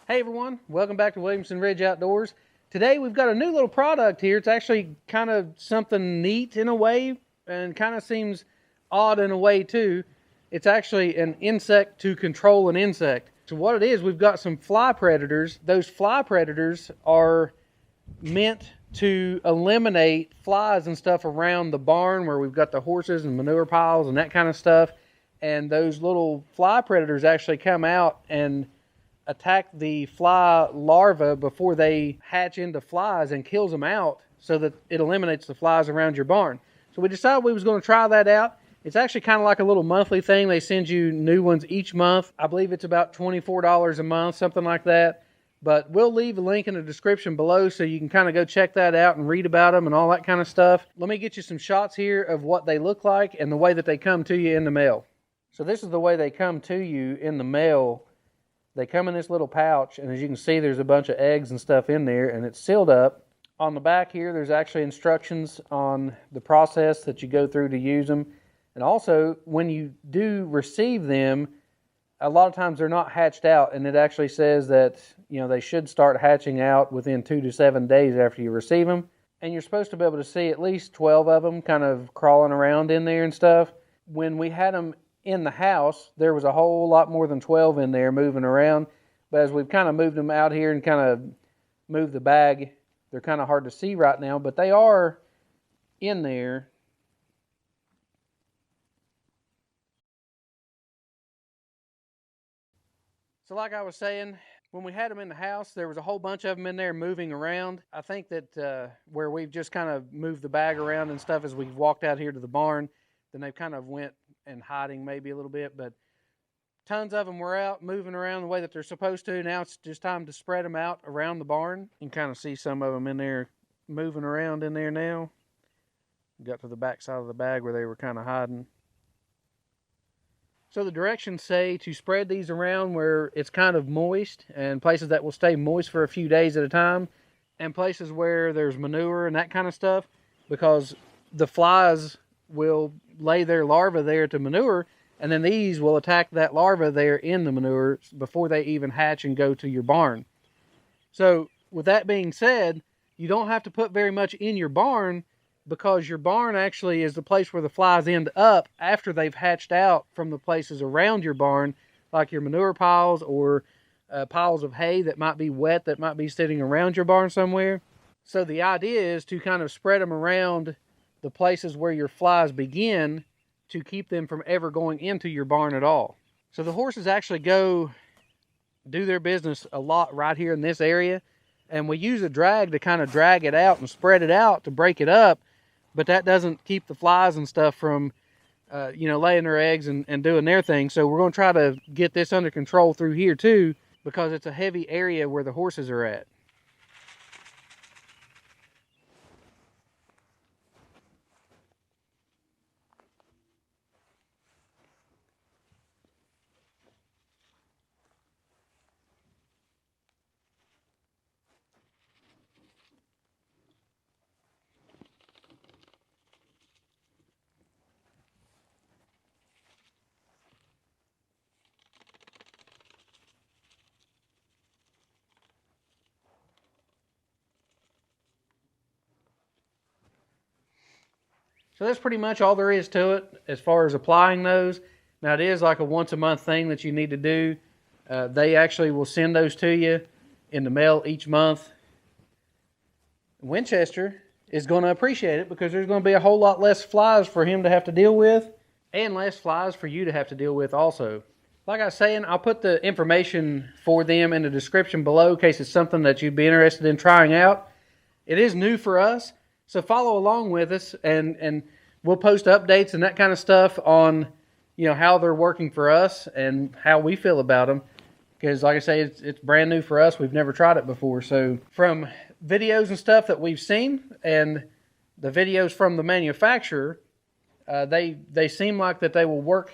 Hey everyone, welcome back to Williamson Ridge Outdoors. Today we've got a new little product here. It's actually kind of something neat in a way and kind of seems odd in a way too. It's actually an insect to control an insect. So what it is, we've got some fly predators. Those fly predators are meant to eliminate flies and stuff around the barn where we've got the horses and manure piles and that kind of stuff. And those little fly predators actually come out and attack the fly larvae before they hatch into flies and kills them out so that it eliminates the flies around your barn. So we decided we was going to try that out. It's actually kind of like a little monthly thing. They send you new ones each month. I believe it's about $24 a month, something like that. But we'll leave a link in the description below so you can kind of go check that out and read about them and all that kind of stuff. Let me get you some shots here of what they look like and the way that they come to you in the mail. So this is the way they come to you in the mail. They come in this little pouch, and as you can see, there's a bunch of eggs and stuff in there, and it's sealed up. On the back here, there's actually instructions on the process that you go through to use them. And also, when you do receive them, a lot of times they're not hatched out, and it actually says that, you know, they should start hatching out within 2 to 7 days after you receive them. And you're supposed to be able to see at least 12 of them kind of crawling around in there and stuff. When we had them in the house, there was a whole lot more than 12 in there moving around, but as we've kind of moved them out here and kind of moved the bag, they're kind of hard to see right now, but they are in there. So like I was saying, when we had them in the house, there was a whole bunch of them in there moving around. I think that where we've just kind of moved the bag around and stuff as we've walked out here to the barn, then they've kind of went and hiding maybe a little bit, but tons of them were out moving around the way that they're supposed to. Now it's just time to spread them out around the barn. You can kind of see some of them in there moving around in there now. Got to the back side of the bag where they were kind of hiding. So the directions say to spread these around where it's kind of moist and places that will stay moist for a few days at a time, and places where there's manure and that kind of stuff, because the flies will lay their larvae there to manure, and then these will attack that larva there in the manure before they even hatch and go to your barn. So with that being said, you don't have to put very much in your barn, because your barn actually is the place where the flies end up after they've hatched out from the places around your barn, like your manure piles or piles of hay that might be wet, that might be sitting around your barn somewhere. So the idea is to kind of spread them around the places where your flies begin to keep them from ever going into your barn at all. So the horses actually go do their business a lot right here in this area, and we use a drag to kind of drag it out and spread it out to break it up, but that doesn't keep the flies and stuff from laying their eggs and doing their thing. So we're going to try to get this under control through here too, because it's a heavy area where the horses are at. So that's pretty much all there is to it as far as applying those. Now it is like a once a month thing that you need to do. They actually will send those to you in the mail each month. Winchester is going to appreciate it because there's going to be a whole lot less flies for him to have to deal with, and less flies for you to have to deal with also. Like I was saying, I'll put the information for them in the description below in case it's something that you'd be interested in trying out. It is new for us, so follow along with us, and we'll post updates and that kind of stuff on, you know, how they're working for us and how we feel about them. Because like I say, it's brand new for us. We've never tried it before. So from videos and stuff that we've seen and the videos from the manufacturer, they seem like that they will work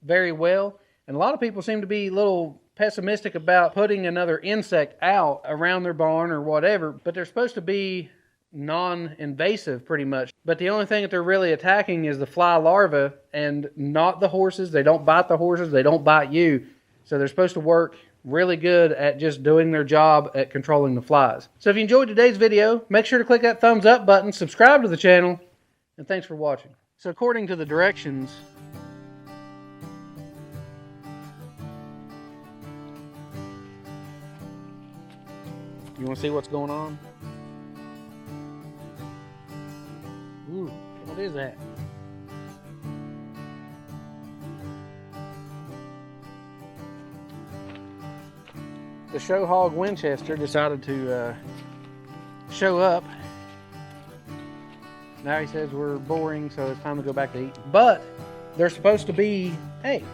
very well. And a lot of people seem to be a little pessimistic about putting another insect out around their barn or whatever, but they're supposed to be non-invasive pretty much. But the only thing that they're really attacking is the fly larvae and not the horses. They don't bite the horses. They don't bite you. So they're supposed to work really good at just doing their job at controlling the flies. So if you enjoyed today's video, make sure to click that thumbs up button, subscribe to the channel, and thanks for watching. So according to the directions, you want to see what's going on? Ooh, what is that? The show hog Winchester decided to show up. Now he says we're boring, so it's time to go back to eating. But they're supposed to be, hey,